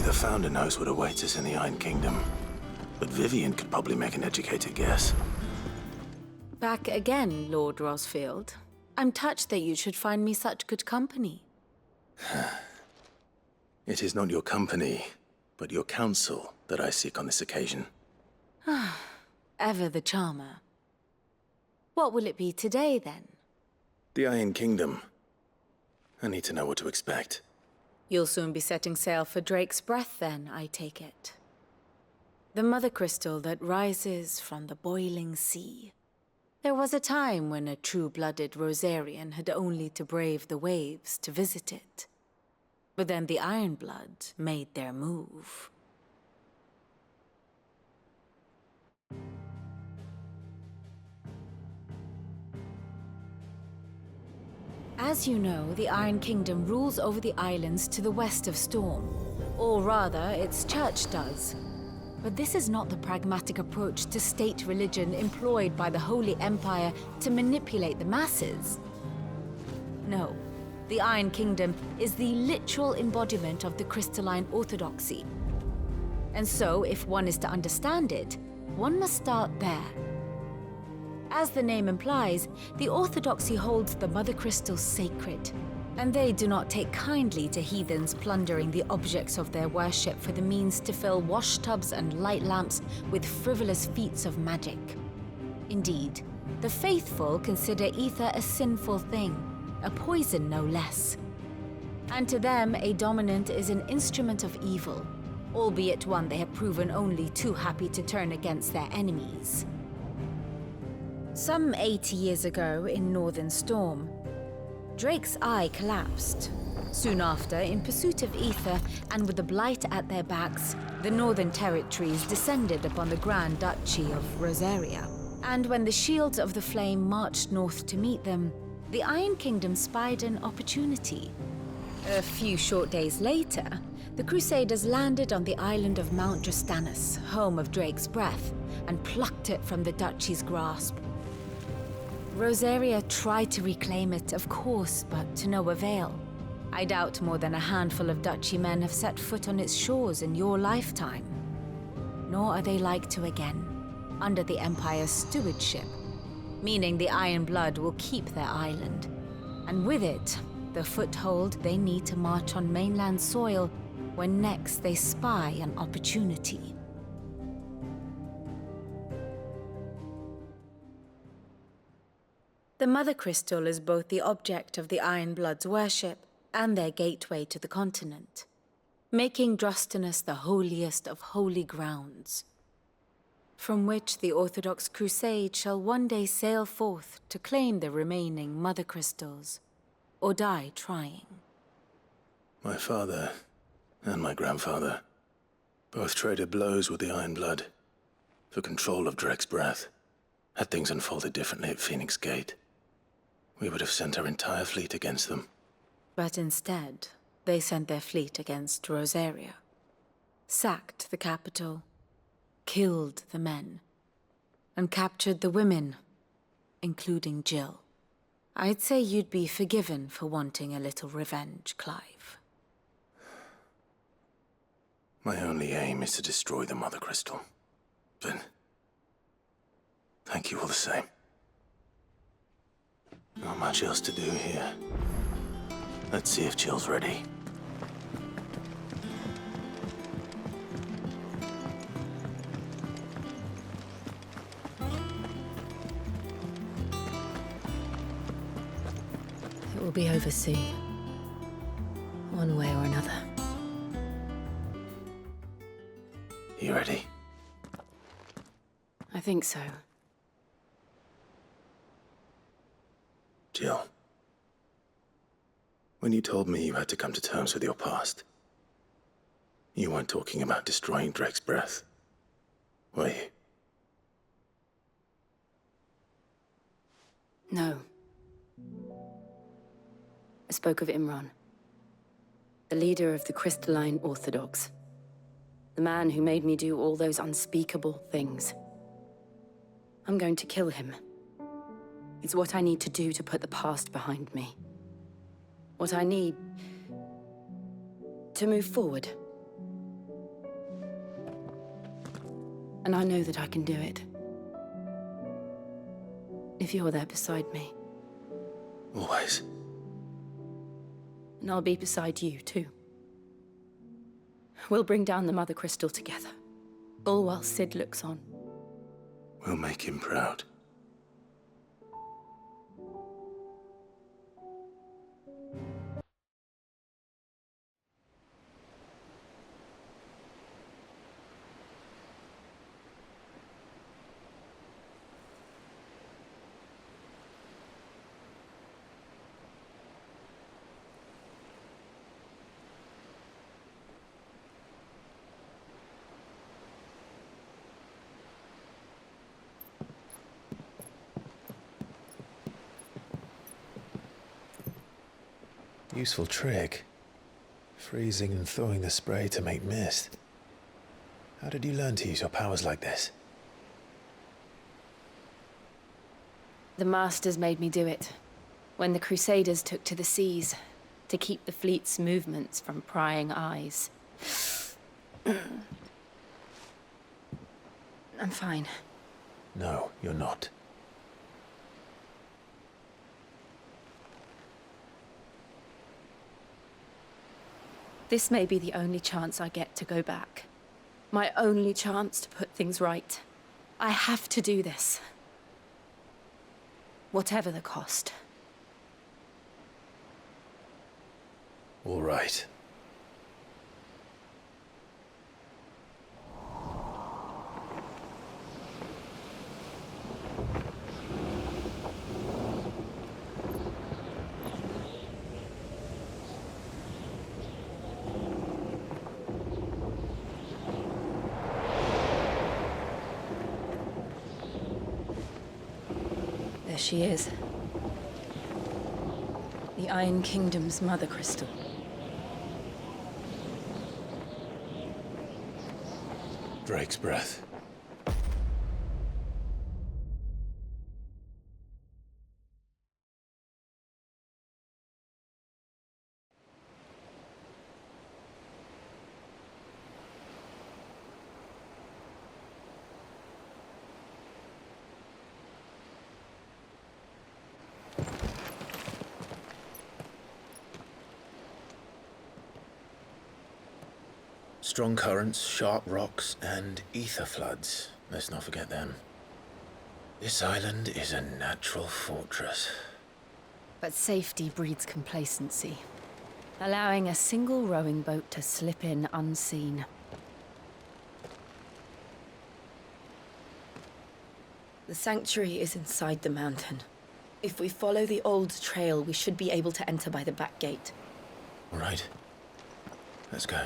the Founder knows what awaits us in the Iron Kingdom, but Vivian could probably make an educated guess. Back again, Lord Rosfield. I'm touched that you should find me such good company. It is not your company, but your counsel that I seek on this occasion. Ever the charmer. What will it be today, then? The Iron Kingdom. I need to know what to expect. You'll soon be setting sail for Drake's Breath, then, I take it. The mother crystal that rises from the boiling sea. There was a time when a true-blooded Rosarian had only to brave the waves to visit it. But then the Ironblood made their move. As you know, the Iron Kingdom rules over the islands to the west of Storm. Or rather, its church does. But this is not the pragmatic approach to state religion employed by the Holy Empire to manipulate the masses. No, the Iron Kingdom is the literal embodiment of the crystalline orthodoxy. And so, if one is to understand it, one must start there. As the name implies, the orthodoxy holds the Mother Crystals sacred, and they do not take kindly to heathens plundering the objects of their worship for the means to fill washtubs and light lamps with frivolous feats of magic. Indeed, the faithful consider ether a sinful thing, a poison no less. And to them, a dominant is an instrument of evil, albeit one they have proven only too happy to turn against their enemies. Some 80 years ago in Northern Storm, Drake's eye collapsed. Soon after, in pursuit of ether and with the Blight at their backs, the Northern Territories descended upon the Grand Duchy of Rosaria. And when the Shields of the Flame marched north to meet them, the Iron Kingdom spied an opportunity. A few short days later, the Crusaders landed on the island of Mount Drastanus, home of Drake's Breath, and plucked it from the Duchy's grasp. Rosaria tried to reclaim it, of course, but to no avail. I doubt more than a handful of Duchy men have set foot on its shores in your lifetime. Nor are they like to again, under the Empire's stewardship, meaning the Iron Blood will keep their island, and with it, the foothold they need to march on mainland soil when next they spy an opportunity. The Mother Crystal is both the object of the Iron Blood's worship and their gateway to the continent, making Drastanus the holiest of holy grounds, from which the Orthodox Crusade shall one day sail forth to claim the remaining Mother Crystals, or die trying. My father and my grandfather both traded blows with the Iron Blood for control of Drake's Breath. Had things unfolded differently at Phoenix Gate, we would have sent our entire fleet against them. But instead, they sent their fleet against Rosaria, sacked the capital, killed the men, and captured the women, including Jill. I'd say you'd be forgiven for wanting a little revenge, Clive. My only aim is to destroy the Mother Crystal. But thank you all the same. Not much else to do here. Let's see if Jill's ready. It will be over soon, one way or another. You ready? I think so. Jill, when you told me you had to come to terms with your past, you weren't talking about destroying Drake's Breath, were you? No. I spoke of Imran, the leader of the Crystalline Orthodox. The man who made me do all those unspeakable things. I'm going to kill him. It's what I need to do to put the past behind me. What I need to move forward. And I know that I can do it. If you're there beside me. Always. And I'll be beside you, too. We'll bring down the Mother Crystal together. All while Cid looks on. We'll make him proud. Useful trick. Freezing and thawing the spray to make mist. How did you learn to use your powers like this? The Masters made me do it. When the Crusaders took to the seas, to keep the fleet's movements from prying eyes. I'm fine. No, you're not. This may be the only chance I get to go back. My only chance to put things right. I have to do this. Whatever the cost. All right. There she is. The Iron Kingdom's Mother Crystal. Drake's breath. Strong currents, sharp rocks, and ether floods. Let's not forget them. This island is a natural fortress. But safety breeds complacency, allowing a single rowing boat to slip in unseen. The sanctuary is inside the mountain. If we follow the old trail, we should be able to enter by the back gate. All right. Let's go.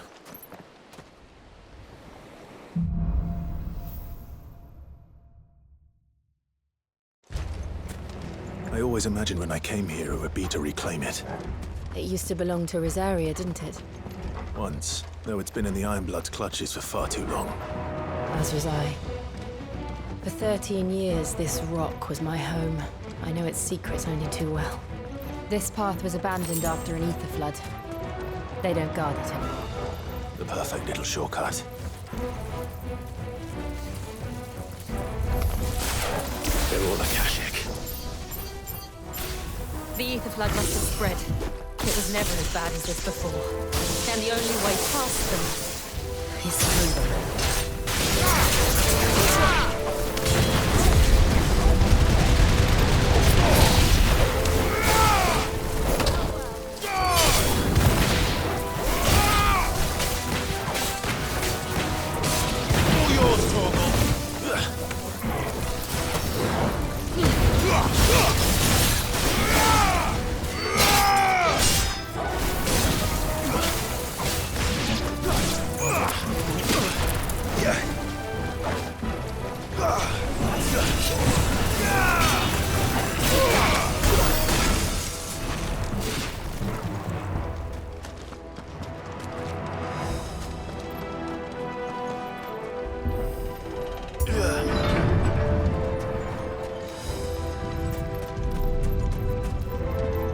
I always imagined when I came here it would be to reclaim it. It used to belong to Rosaria, didn't it? Once, though it's been in the Ironblood's clutches for far too long. As was I. For 13 years, this rock was my home. I know its secrets only too well. This path was abandoned after an ether flood. They don't guard it anymore. The perfect little shortcut. They're all Akashic. The ether flood must have spread. It was never as bad as this before. And the only way past them is through them.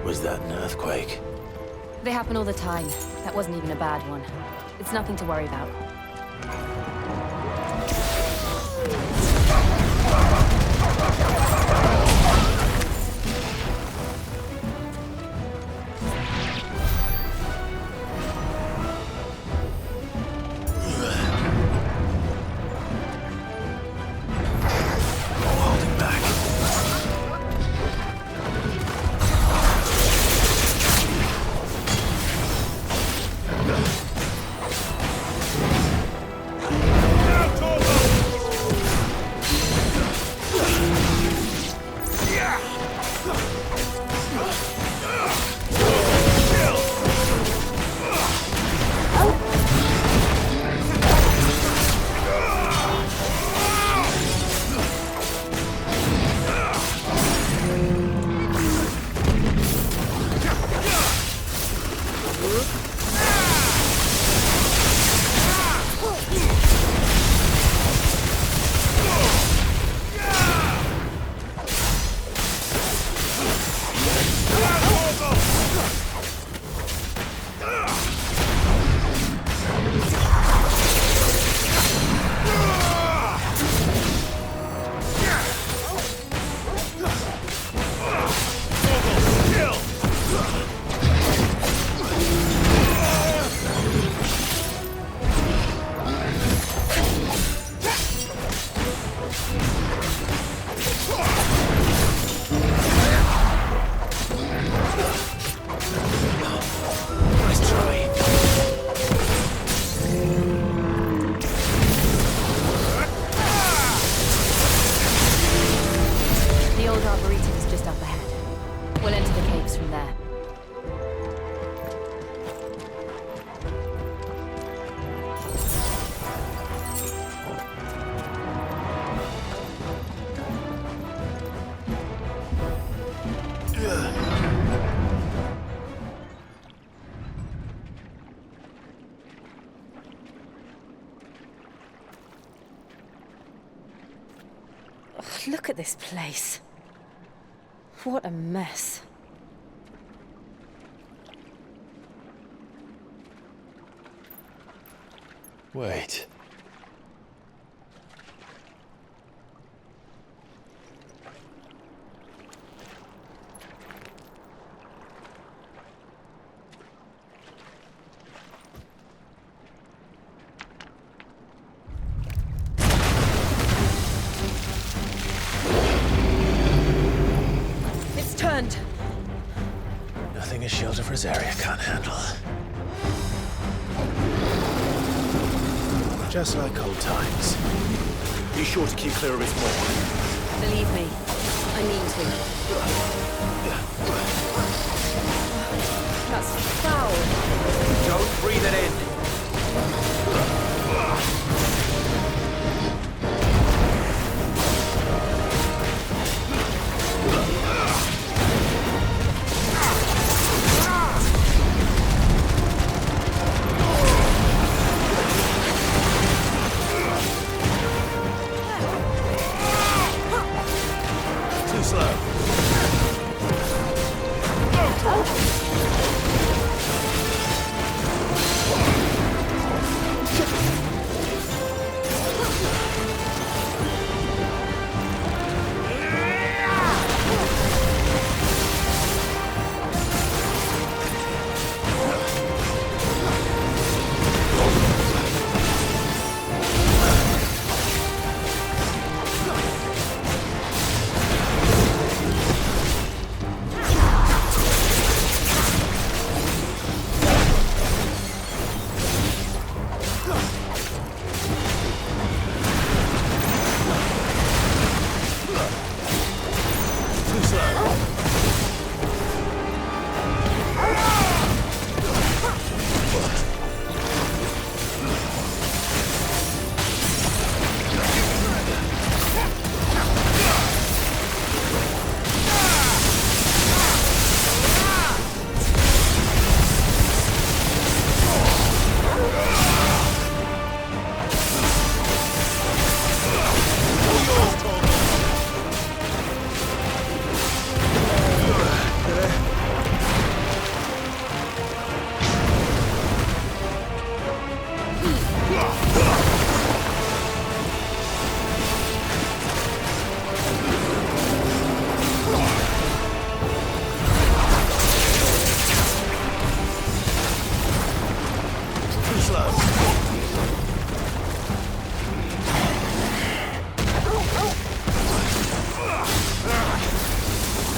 Was that an earthquake? They happen all the time. That wasn't even a bad one. It's nothing to worry about. Nice try. The old Arboretum is just up ahead. We'll enter the caves from there. Look at this place. What a mess. Wait. It's turned. Nothing a shield of Rosaria can't handle. Just like old times. Be sure to keep clear of its maw. Believe me, I mean to. That's foul. Don't breathe it in. Too slow.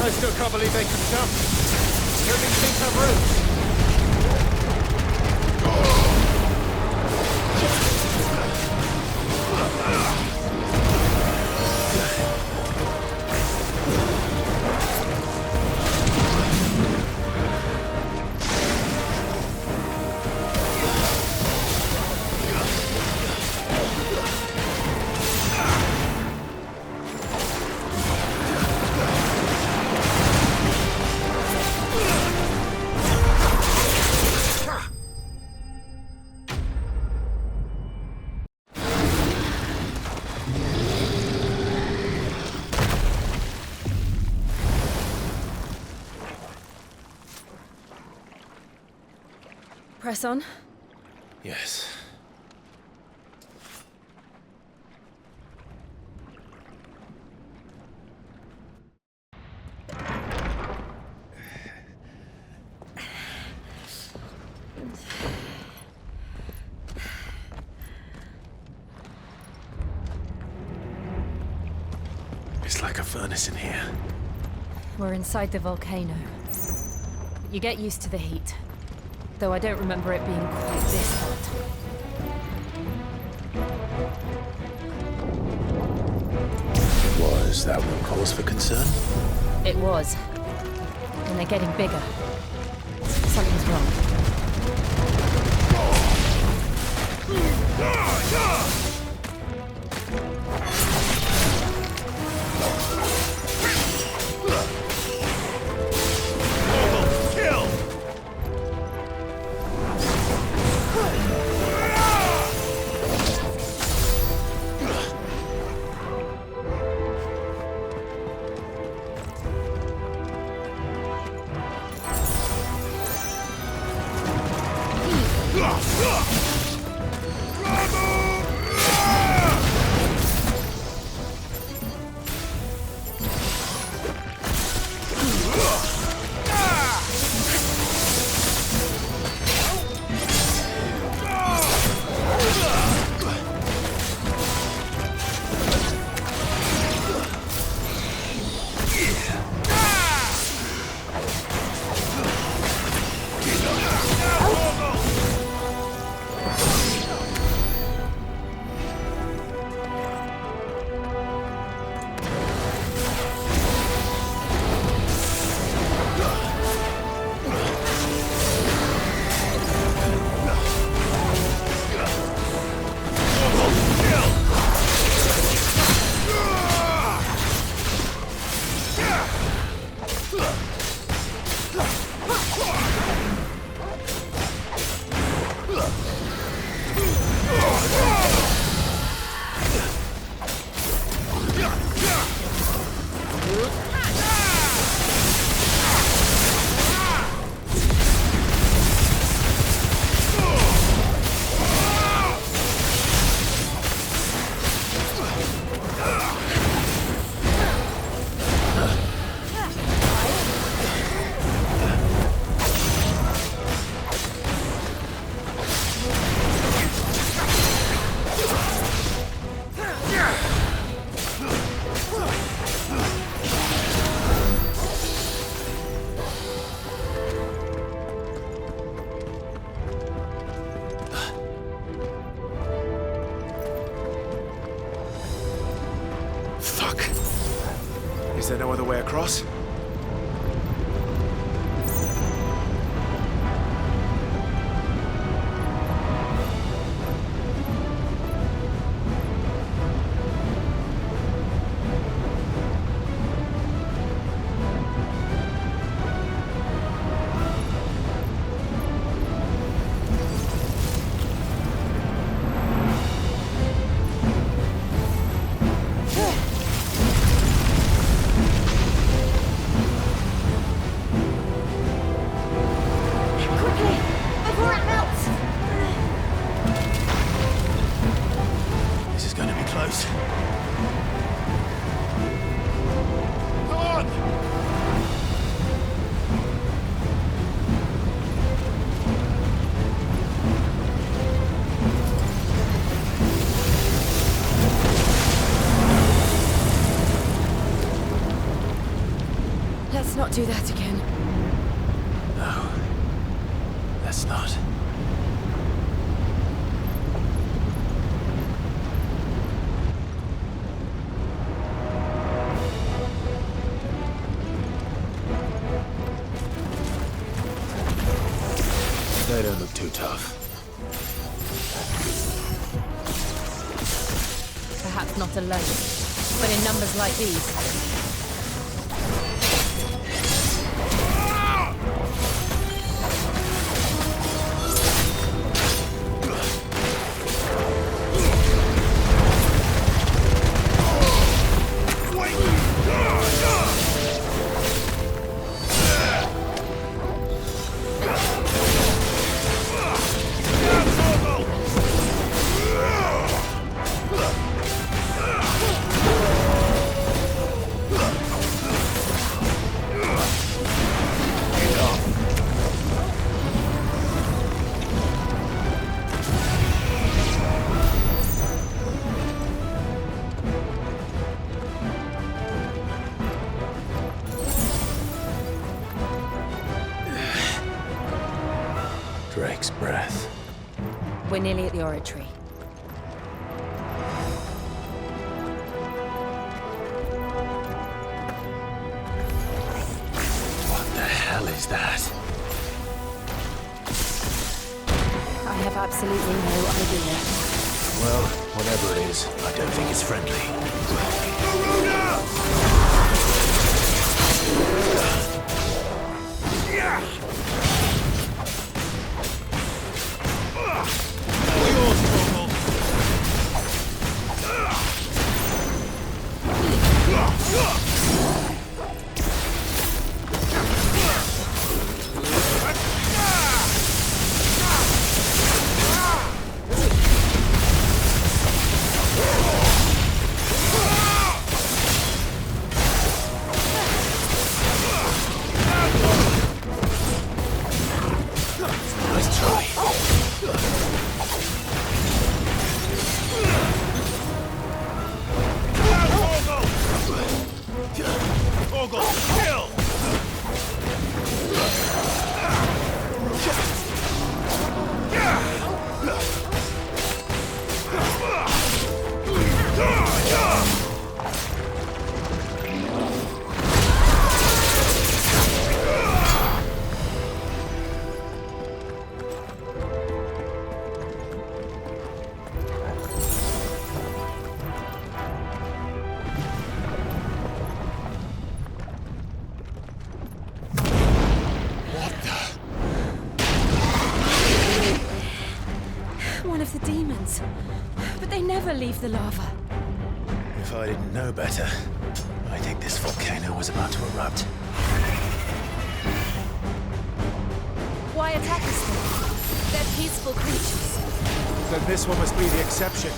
I still can't believe they can jump. Living things have roots. Press on. Yes. It's like a furnace in here. We're inside the volcano. You get used to the heat. Though I don't remember it being quite this hot. Was that one cause for concern? It was. And they're getting bigger. Something's wrong. Is there no other way across? Let's not do that again. No. Let's not. They don't look too tough. Perhaps not alone, but in numbers like these. Drake's breath. We're nearly at the oratory. What the hell is that? I have absolutely no idea. Well, whatever it is, I don't think it's friendly. Nice try. Torgal, kill! One of the demons. But they never leave the lava. If I didn't know better, I think this volcano was about to erupt. Why attack us then? They're peaceful creatures. Then this one must be the exception.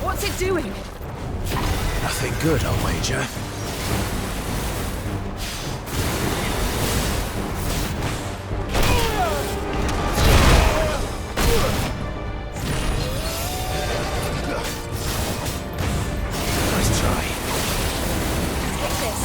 What's it doing? Nothing good, I'll wager. Nice try. Take this.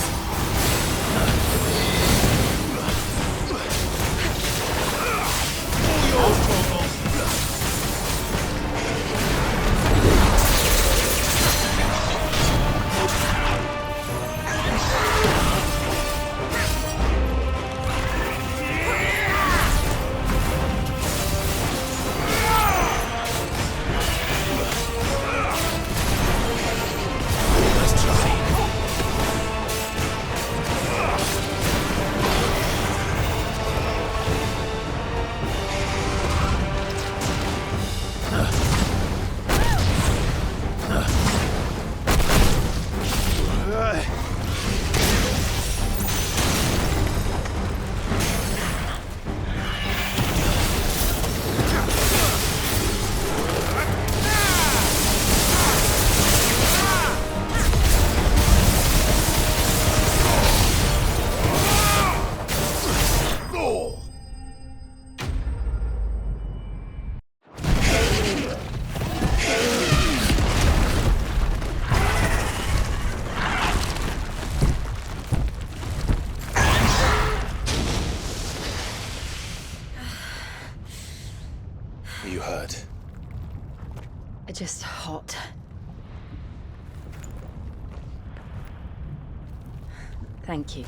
Are you hurt? Just hot. Thank you.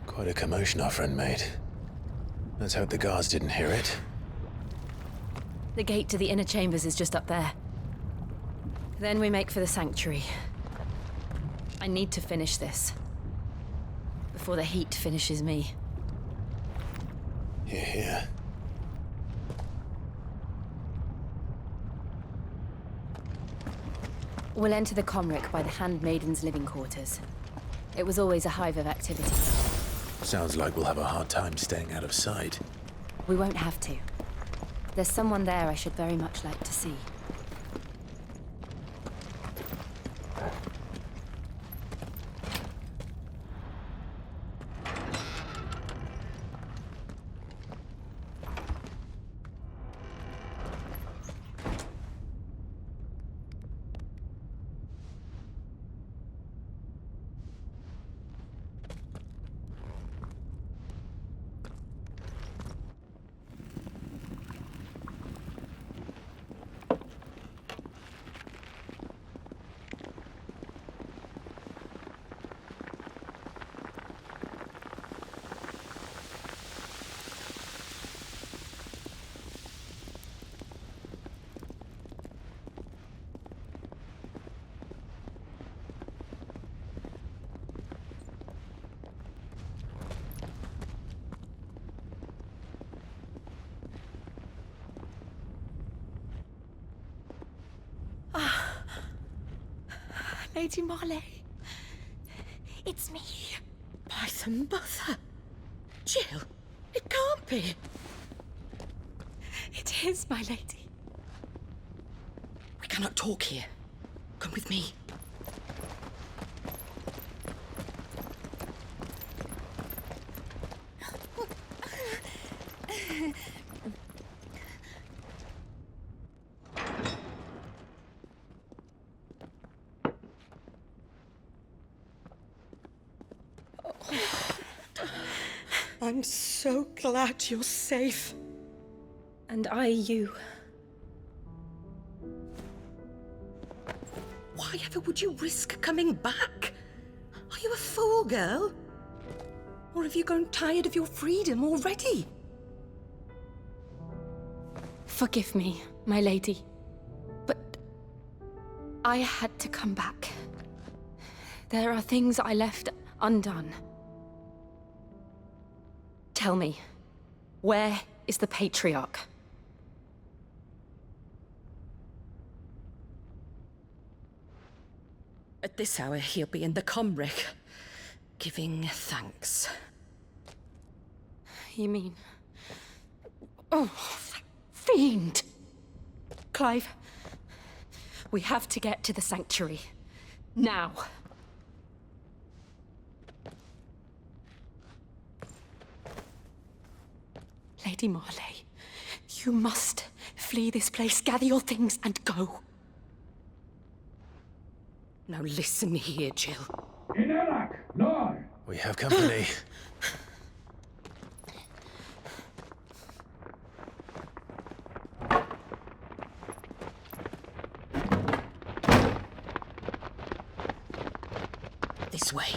Quite a commotion our friend made. Let's hope the guards didn't hear it. The gate to the inner chambers is just up there. Then we make for the sanctuary. I need to finish this. Before the heat finishes me. Hear, hear. We'll enter the Comric by the Handmaiden's living quarters. It was always a hive of activity. Sounds like we'll have a hard time staying out of sight. We won't have to. There's someone there I should very much like to see. Lady Marley, it's me. By the mother. Jill, it can't be. It is, my lady. We cannot talk here. Come with me. I'm so glad you're safe. And I you. Why ever would you risk coming back? Are you a fool, girl? Or have you grown tired of your freedom already? Forgive me, my lady. But I had to come back. There are things I left undone. Tell me, where is the Patriarch? At this hour, he'll be in the Comric, giving thanks. You mean... Oh, fiend! Clive, we have to get to the sanctuary. Now. Lady Marley, you must flee this place, gather your things, and go. Now listen here, Jill. We have company. This way.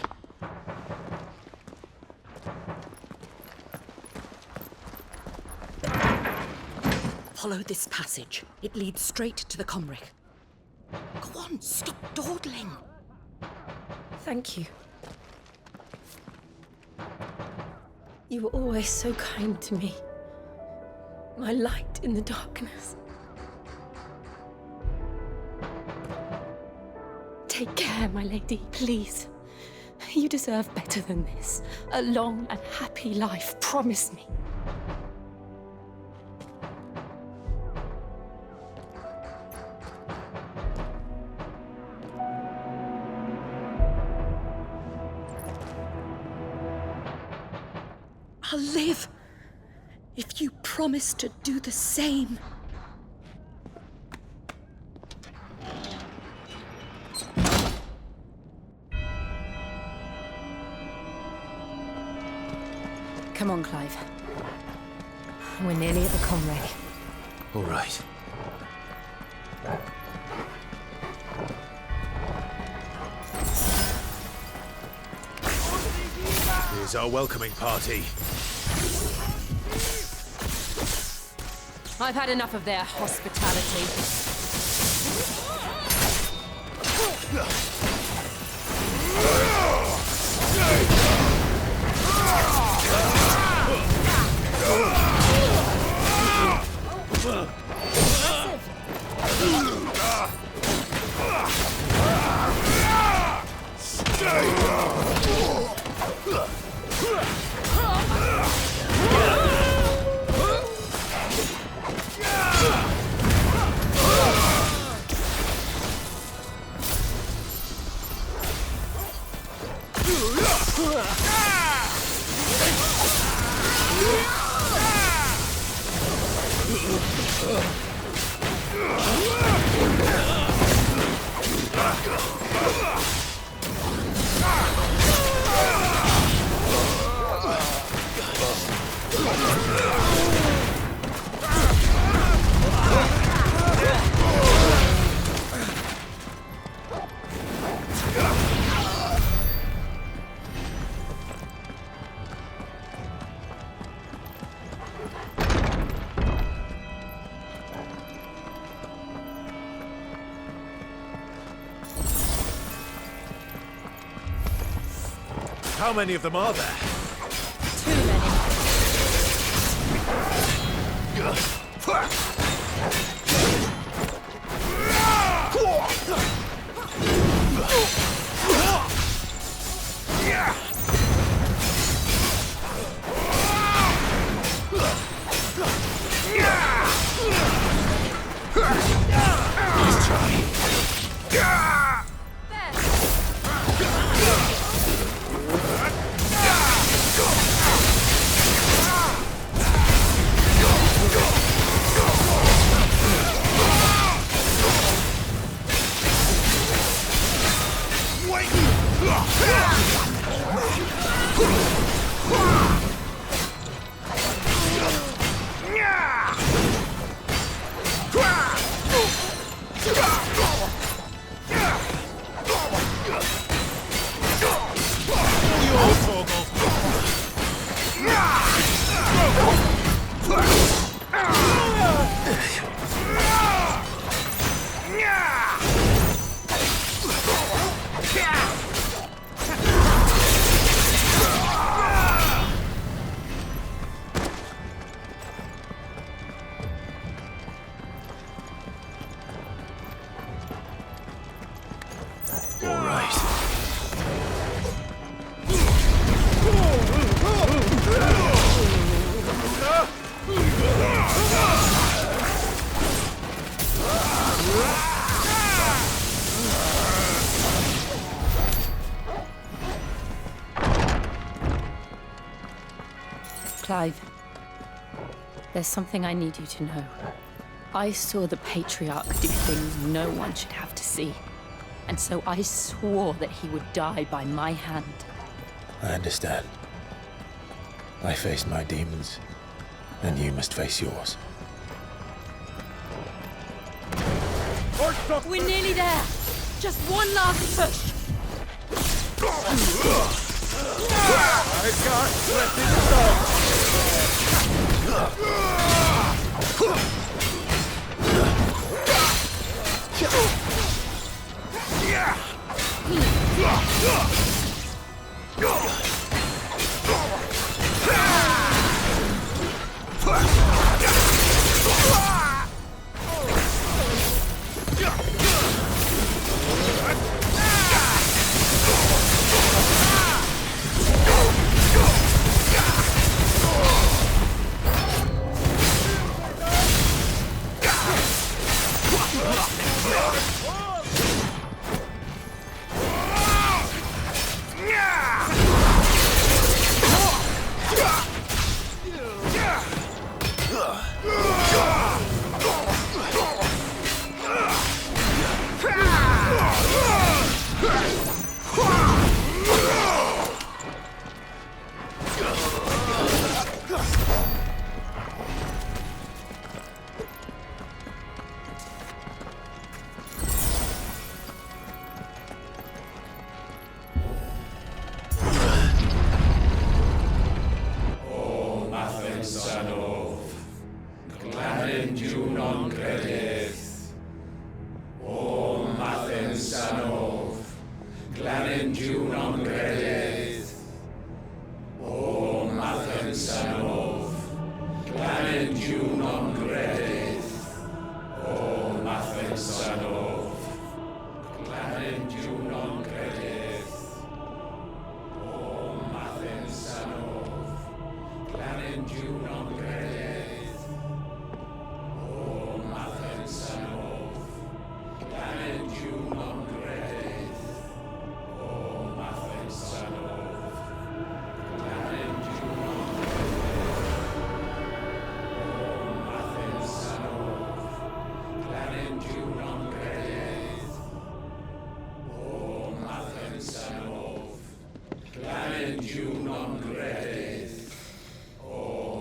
Follow this passage. It leads straight to the Comric. Go on, stop dawdling. Thank you. You were always so kind to me. My light in the darkness. Take care, my lady, please. You deserve better than this. A long and happy life, promise me. I'll live if you promise to do the same. Come on, Clive. We're nearly at the Comric. All right. is our welcoming party. I've had enough of their hospitality. How many of them are there? Too many. Clive, there's something I need you to know. I saw the Patriarch do things no one should have to see. And so I swore that he would die by my hand. I understand. I faced my demons, and you must face yours. We're nearly there! Just one last push! I can't let it stop!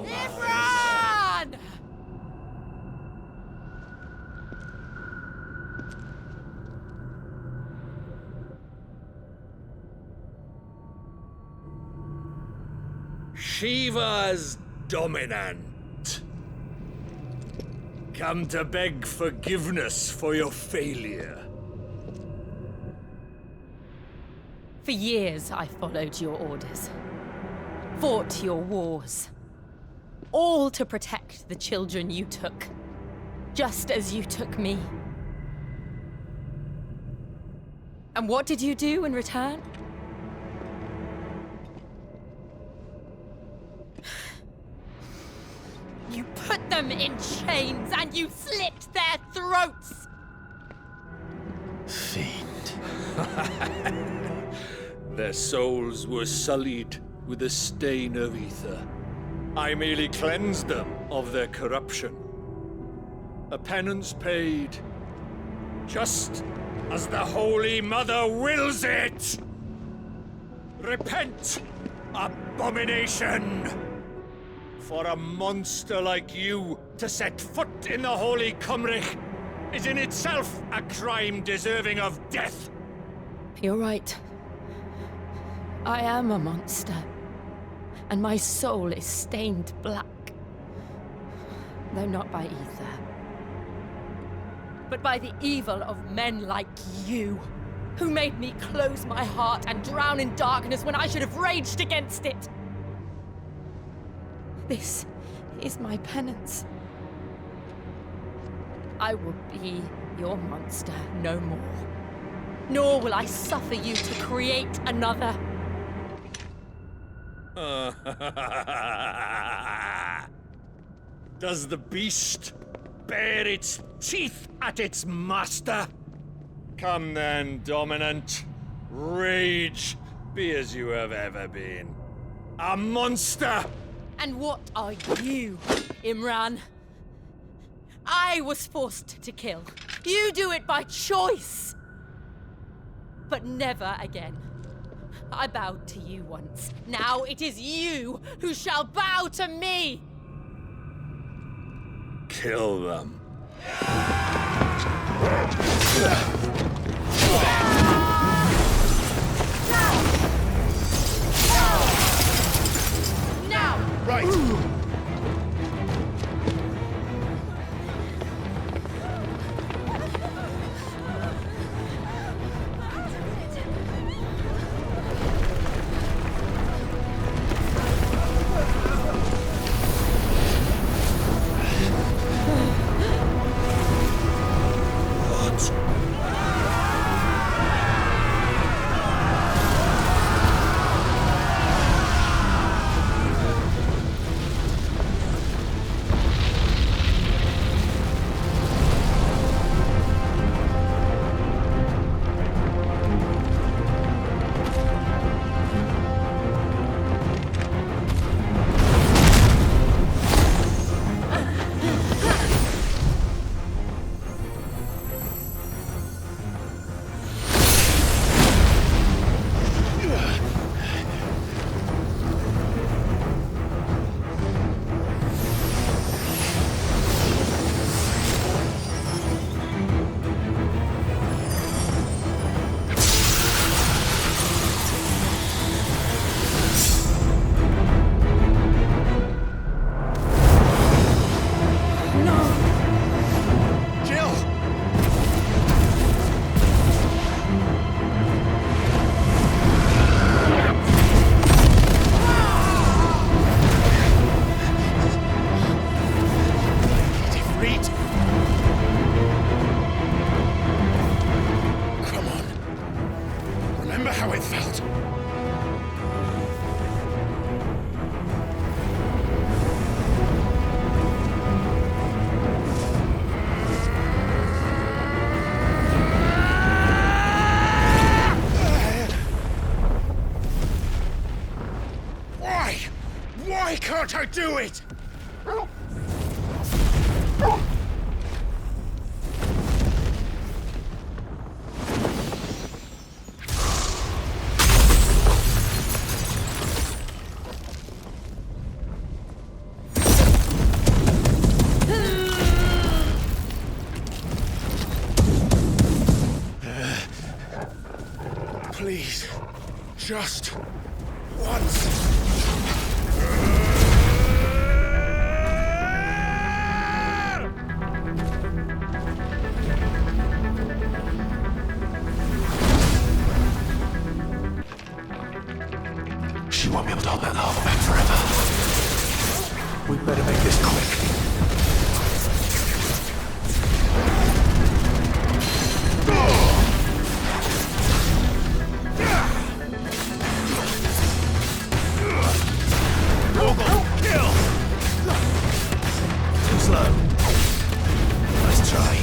Imran! Shiva's dominant. Come to beg forgiveness for your failure. For years, I followed your orders. Fought your wars. All to protect the children you took. Just as you took me. And what did you do in return? You put them in chains and you slit their throats! Fiend. Their souls were sullied with the stain of ether. I merely cleansed them of their corruption. A penance paid, just as the Holy Mother wills it! Repent, abomination! For a monster like you to set foot in the Holy Cymric is in itself a crime deserving of death! You're right. I am a monster. And my soul is stained black. Though not by ether. But by the evil of men like you, who made me close my heart and drown in darkness when I should have raged against it. This is my penance. I will be your monster no more. Nor will I suffer you to create another. Does the beast bare its teeth at its master? Come then, Dominant. Rage, be as you have ever been. A monster! And what are you, Imran? I was forced to kill. You do it by choice. But never again. I bowed to you once. Now it is you who shall bow to me! Kill them. Now! Right! Why can't I do it? Just once. She won't be able to hold that lava back forever. We'd better make this quick. Too slow. Nice try.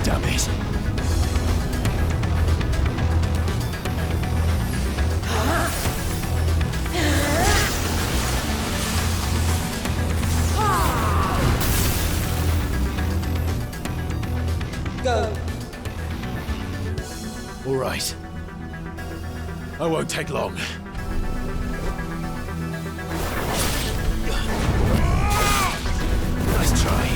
Damn it. Go. All right. I won't take long. Nice try.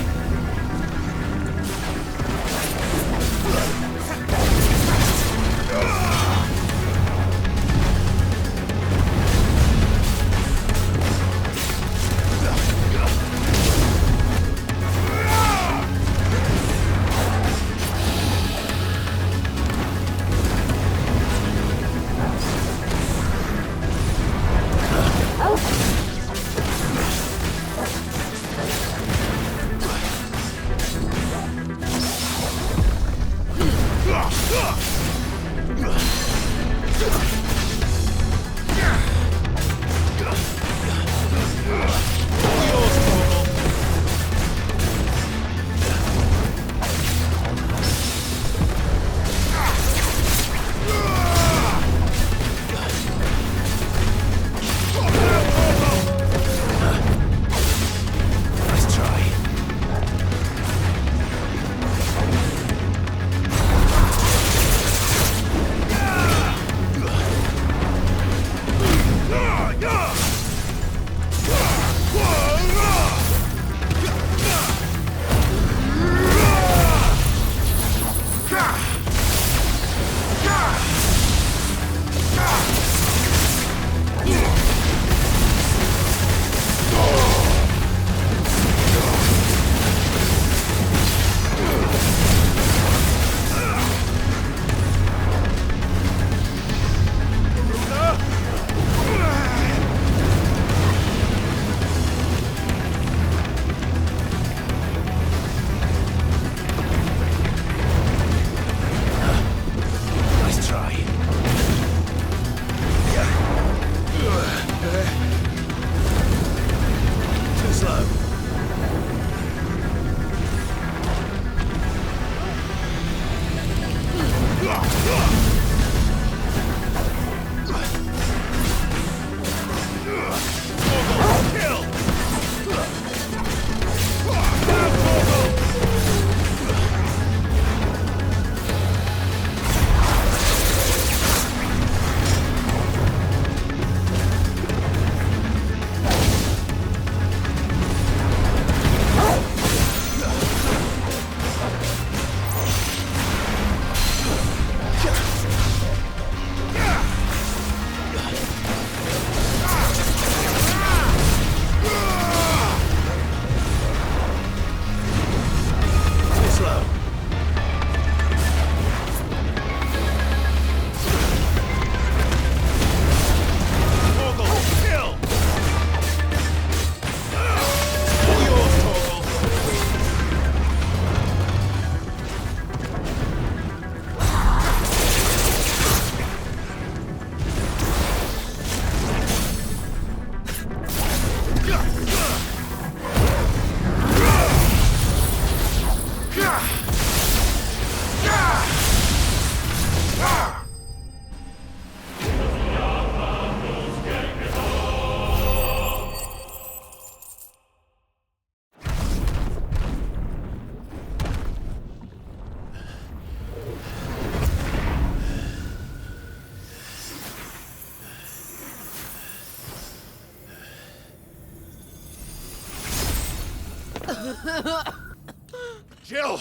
Jill!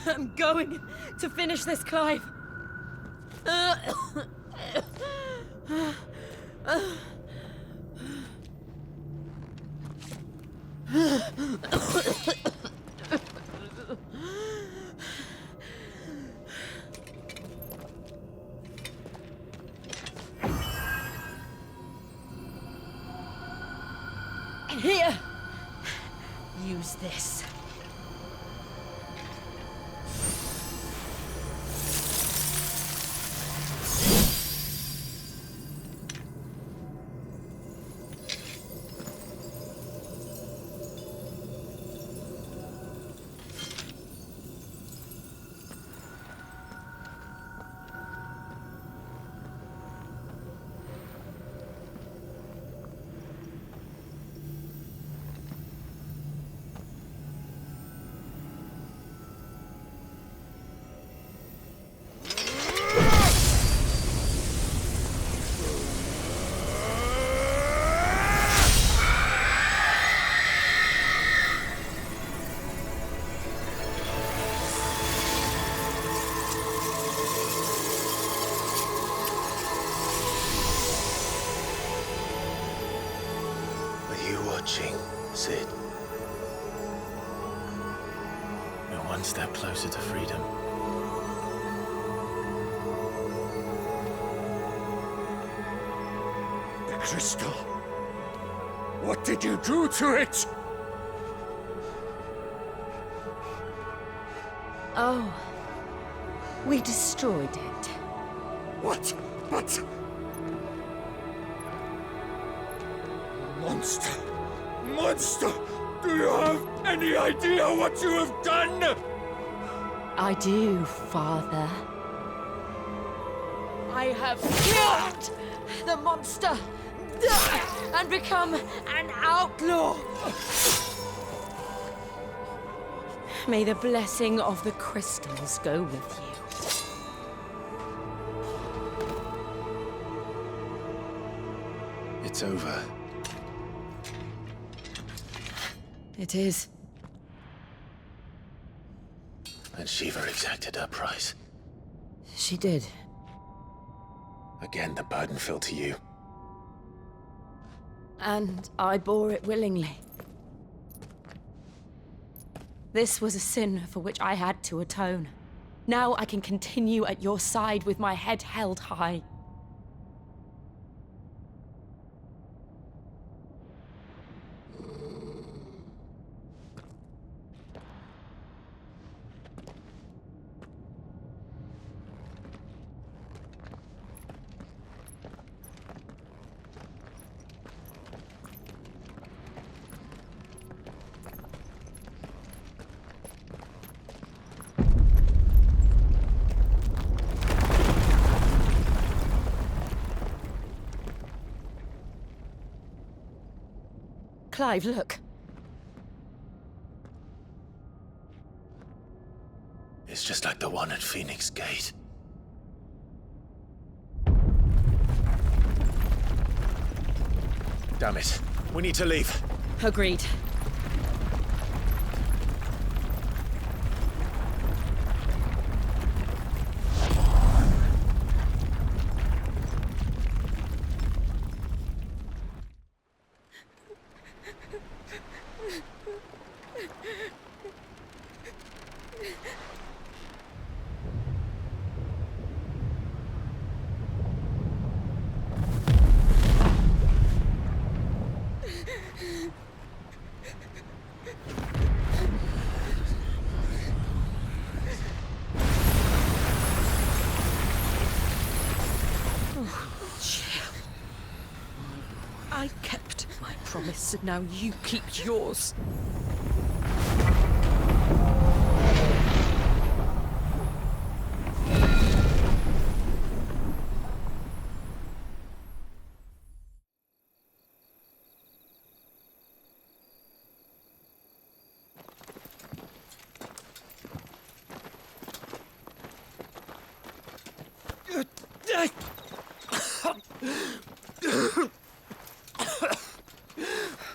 I'm going to finish this, Clive. Here. Use this. Are you watching, Sid? We're one step closer to freedom. The crystal. What did you do to it? Oh. We destroyed it. What? But... Monster! Monster! Do you have any idea what you have done? I do, Father. I have killed the monster and become an outlaw. May the blessing of the crystals go with you. It's over. It is. And Shiva exacted her price. She did. Again, the burden fell to you. And I bore it willingly. This was a sin for which I had to atone. Now I can continue at your side with my head held high. Clive, look. It's just like the one at Phoenix Gate. Damn it. We need to leave. Agreed. I kept my promise, and now you keep yours.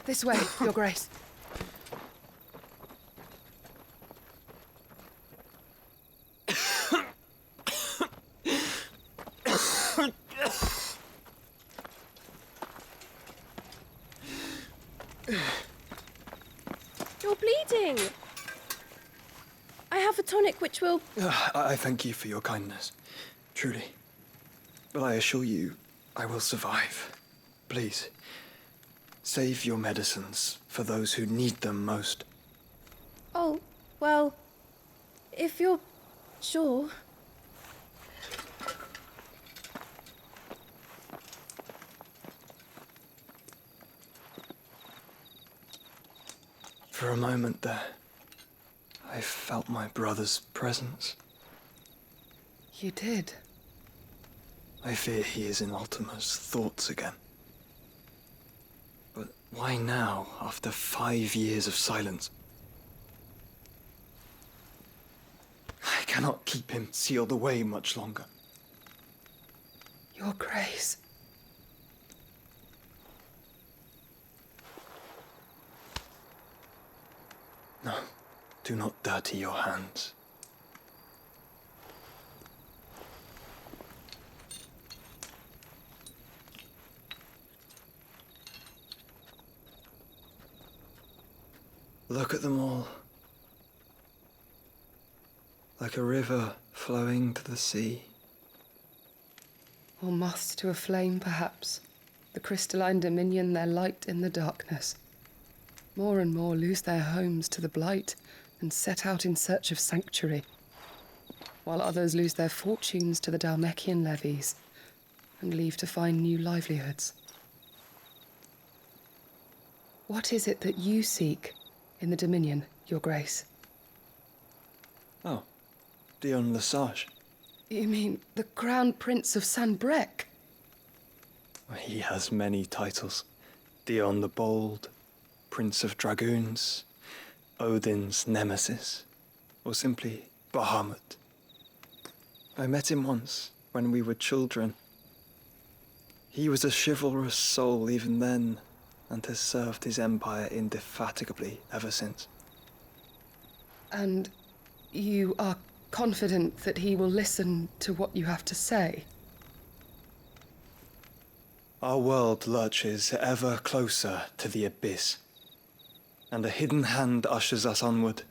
This way, Your Grace. You're bleeding. I have a tonic which will... I thank you for your kindness, truly. But I assure you, I will survive. Please, save your medicines for those who need them most. Oh, well, if you're sure. For a moment there, I felt my brother's presence. You did. I fear he is in Ultima's thoughts again. But why now, after 5 years of silence? I cannot keep him sealed away much longer. Your Grace. No, do not dirty your hands. Look at them all. Like a river flowing to the sea. Or moths to a flame, perhaps. The crystalline dominion their light in the darkness. More and more lose their homes to the blight and set out in search of sanctuary, while others lose their fortunes to the Dhalmekian levies and leave to find new livelihoods. What is it that you seek in the Dominion, Your Grace? Oh, Dion Lesage. You mean the Crown Prince of Sanbreque? He has many titles. Dion the Bold, Prince of Dragoons, Odin's Nemesis, or simply Bahamut. I met him once, when we were children. He was a chivalrous soul even then, and has served his empire indefatigably ever since. And you are confident that he will listen to what you have to say? Our world lurches ever closer to the abyss, and a hidden hand ushers us onward.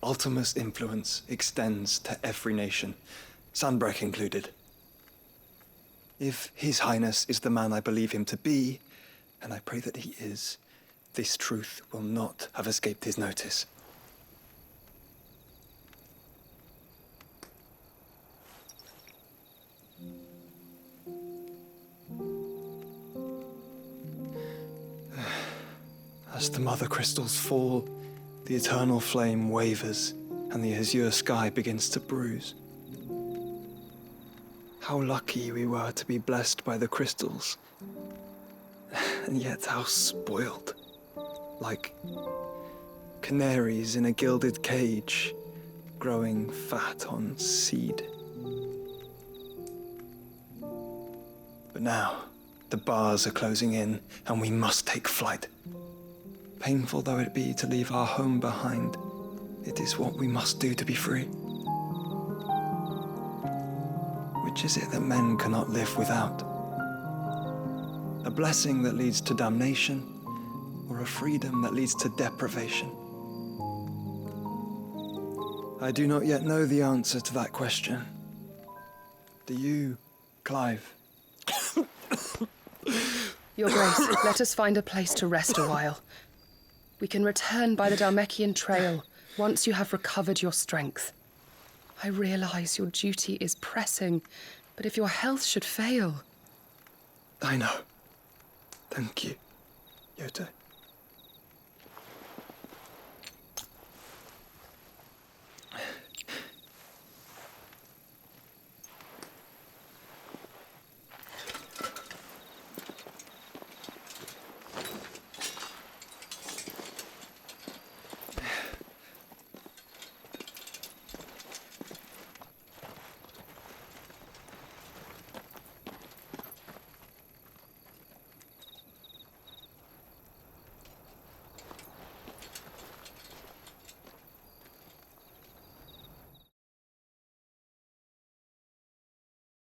Ultima's influence extends to every nation, Sanbreque included. If His Highness is the man I believe him to be, and I pray that he is, this truth will not have escaped his notice. As the mother crystals fall, the eternal flame wavers, and the azure sky begins to bruise. How lucky we were to be blessed by the crystals, and yet how spoiled. Like canaries in a gilded cage, growing fat on seed. But now, the bars are closing in, and we must take flight. Painful though it be to leave our home behind, it is what we must do to be free. Which is it that men cannot live without? A blessing that leads to damnation, or a freedom that leads to deprivation? I do not yet know the answer to that question. Do you, Clive? Your Grace, let us find a place to rest a while. We can return by the Dhalmekian trail once you have recovered your strength. I realize your duty is pressing, but if your health should fail... I know. Thank you, Yote.